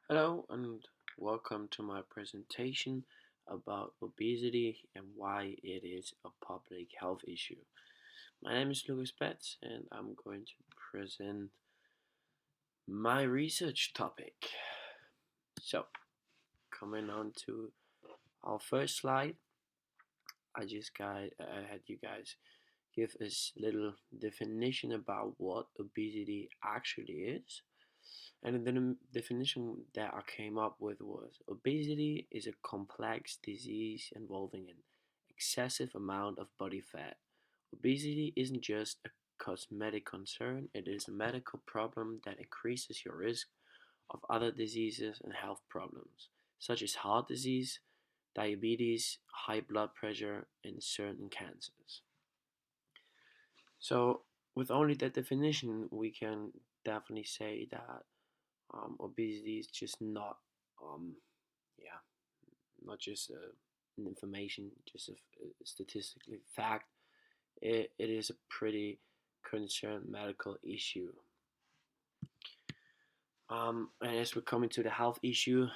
Hello and welcome to my presentation about obesity and why it is a public health issue. My name is Lukas Betz and I'm going to present my research topic. So, coming on to our first slide, I had you guys give us little definition about what obesity actually is. And the definition that I came up with was obesity is a complex disease involving an excessive amount of body fat. Obesity isn't just a cosmetic concern, it is a medical problem that increases your risk of other diseases and health problems, such as heart disease, diabetes, high blood pressure, and certain cancers. So, with only that definition, we can definitely say that obesity is just not, um, yeah, not just an information, just a statistically fact. It is a pretty concerned medical issue. And as we're coming to the health issue,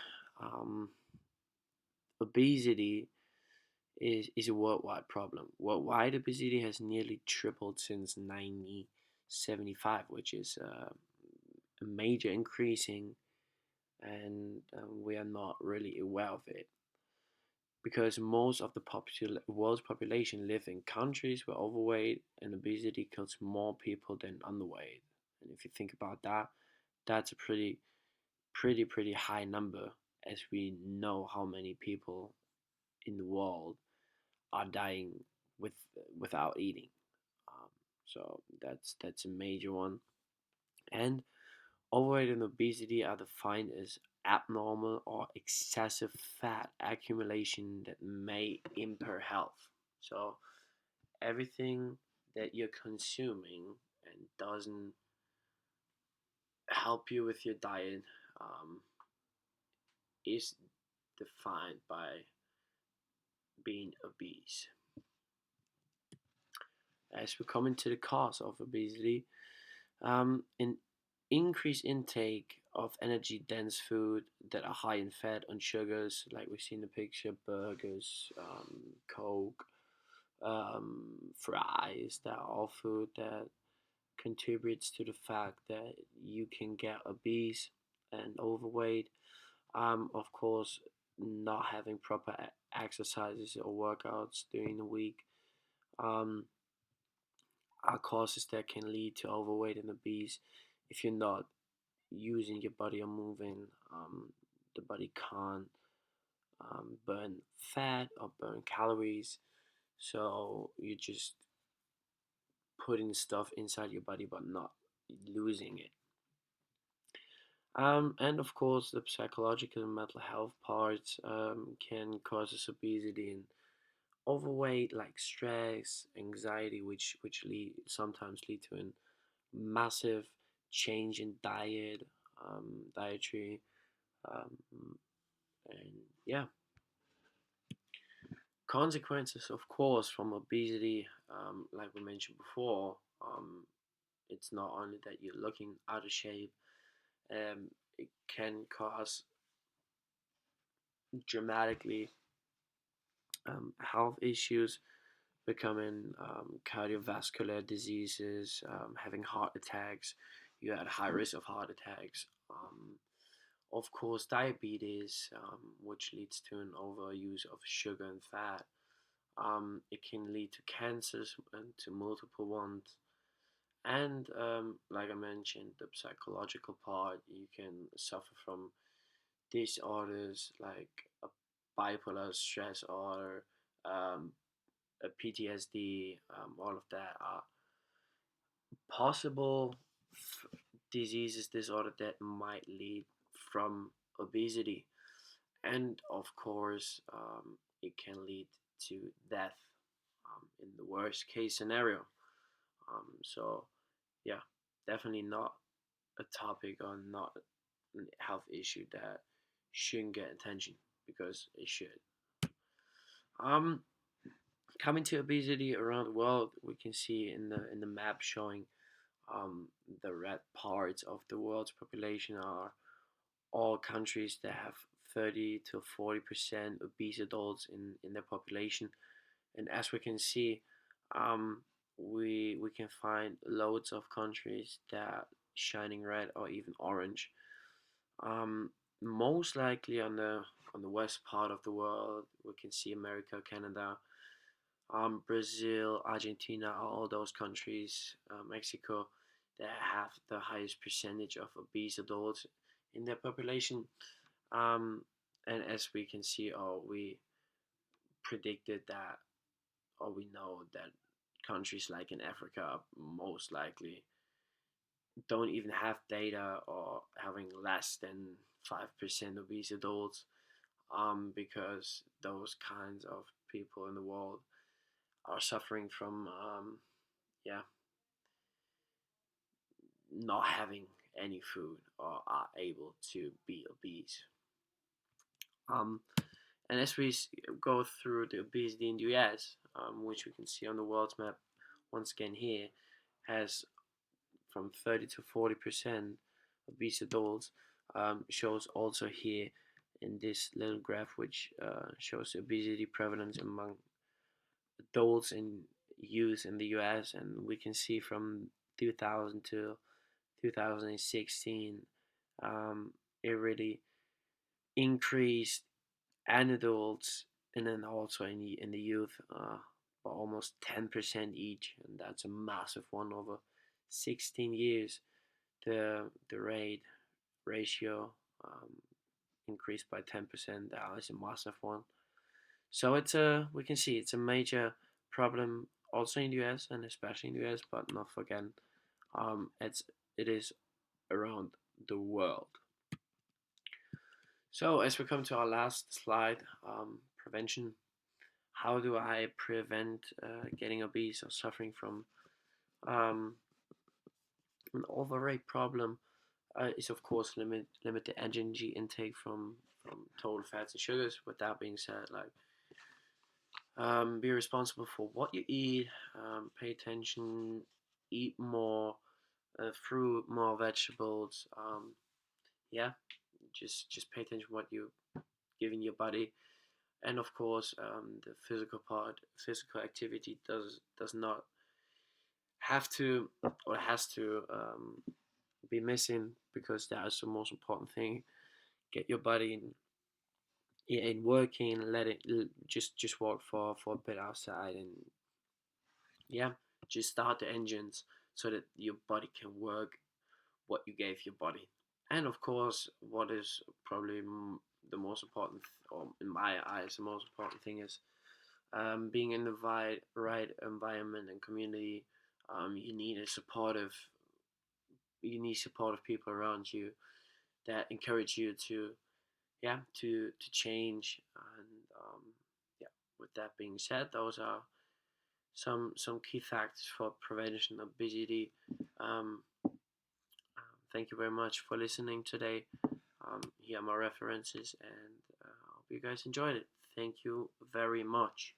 um, obesity is a worldwide problem. Worldwide obesity has nearly tripled since 1975, which is a major increasing, and we are not really aware of it because most of the world's population live in countries where overweight and obesity kills more people than underweight. And if you think about that, that's a pretty high number, as we know how many people in the world are dying with without eating. Um, so that's a major one. And overweight and obesity are defined as abnormal or excessive fat accumulation that may impair health. So everything that you're consuming and doesn't help you with your diet is defined by being obese. As we come into the cause of obesity, an increased intake of energy dense food that are high in fat and sugars, like we see in the picture, burgers, Coke, fries, that are all food that contributes to the fact that you can get obese and overweight. Of course, not having proper exercises or workouts during the week um, are causes that can lead to overweight and obese if you're not using your body or moving. The body can't burn fat or burn calories, so you're just putting stuff inside your body but not losing it. And of course, the psychological and mental health parts can cause us obesity and overweight, like stress, anxiety, sometimes lead to a massive change in dietary, um, and yeah, consequences, of course, from obesity. Like we mentioned before, it's not only that you're looking out of shape. It can cause dramatically health issues, becoming cardiovascular diseases, having heart attacks. You're at high risk of heart attacks. Of course, diabetes, which leads to an overuse of sugar and fat. It can lead to cancers and to multiple ones. And like I mentioned, the psychological part, you can suffer from disorders like a bipolar stress or um, a PTSD. All of that are possible diseases, disorder that might lead from obesity, and of course, it can lead to death in the worst case scenario. So, yeah, definitely not a topic or not a health issue that shouldn't get attention because it should. Um, Coming to obesity around the world, we can see in the map showing the red parts of the world's population are all countries that have 30 to 40% obese adults in their population. And as we can see, um, we can find loads of countries that shining red or even orange. Um, Most likely on the west part of the world, we can see America, Canada, Brazil, Argentina, all those countries, Mexico, that have the highest percentage of obese adults in their population. Um, and as we can see, or we predicted that, or we know that countries like in Africa most likely don't even have data or having less than 5% obese adults, because those kinds of people in the world are suffering from, yeah, not having any food or are able to be obese. Um, and as we go through the obesity in the US, which we can see on the world's map once again here, has from 30 to 40% obese adults, shows also here in this little graph, which shows obesity prevalence among adults and youth in the US. And we can see from 2000 to 2016, it really increased in adults and then also in the youth, by almost 10% each, and that's a massive one over 16 years. The rate ratio, increased by 10%. That is a massive one. So we can see it's a major problem also in the US and especially in the US, but not forget, it is around the world. So as we come to our last slide, prevention. How do I prevent getting obese or suffering from um, an overweight problem? Is of course limit the energy intake from total fats and sugars. With that being said, like, be responsible for what you eat. Pay attention. Eat more fruit, more vegetables. Yeah, just pay attention to what you giving your body. And of course, the physical part, physical activity does not have to or has to, be missing, because that is the most important thing. Get your body in working. Let it just work for a bit outside, and yeah, just start the engines so that your body can work what you gave your body. And of course, what is probably the most important, or in my eyes, the most important thing is, being in the right environment and community. You need supportive people around you that encourage you to, yeah, to change. And yeah, with that being said, those are some key factors for prevention of obesity. Thank you very much for listening today. Here are my references, and I hope you guys enjoyed it. Thank you very much.